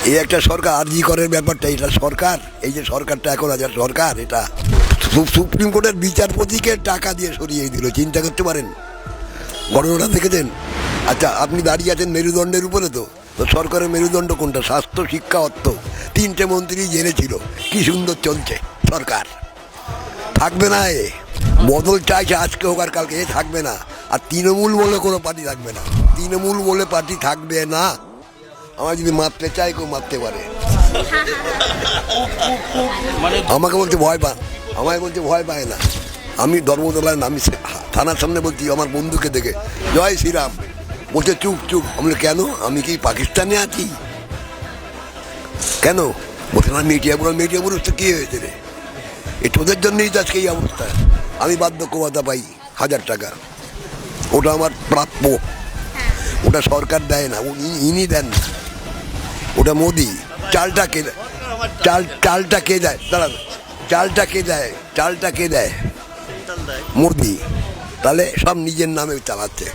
এই একটা সরকার আরজি করের ব্যাপারটা, এটা সরকার, এই যে সরকারটা এখন আছে সরকার, এটা সুপ্রিম কোর্টের বিচারপতিকে টাকা দিয়ে সরিয়ে দিল, চিন্তা করতে পারেন ঘটনাটা দেখেছেন? আচ্ছা, আপনি দাঁড়িয়ে আছেন মেরুদণ্ডের উপরে, তো তো সরকারের মেরুদণ্ড কোনটা? স্বাস্থ্য, শিক্ষা, অর্থ, তিনটে মন্ত্রী জেনেছিল। কি সুন্দর চলছে সরকার। থাকবে না এ, বদল চাইছে আজকে হোক আর কালকে, এ থাকবে না। আর তৃণমূল বলে কোনো পার্টি থাকবে না, তৃণমূল বলে পার্টি থাকবে না। আমার যদি মারতে চাই কেউ মারতে পারে, আমাকে বলতে ভয় পান, আমাকে বলতে ভয় পায় না। আমি ধর্মতলায় নামি থানার সামনে বলছি আমার বন্ধুকে দেখে, জয় শ্রীরাম, বলছে চুপ চুপ। আমি বলি, কেন? আমি কি পাকিস্তানে আছি? কেন? বলছে না, মিডিয়া পুরুষ তো কী হয়েছে রে? এ তোদের জন্যই তো আজকে এই অবস্থা। আমি বার্ধক্যভাতা পাই 1000 টাকা, ওটা আমার প্রাপ্য, ওটা সরকার দেয় না, ইনি দেন না, ওটা মোদি। চালটা কে দেয়? চালটা কে দেয়? দাঁড়ান, চালটা কে দেয়? চালটা কে দেয়? মোদি। তাহলে সব নিজের নামে চালাচ্ছে।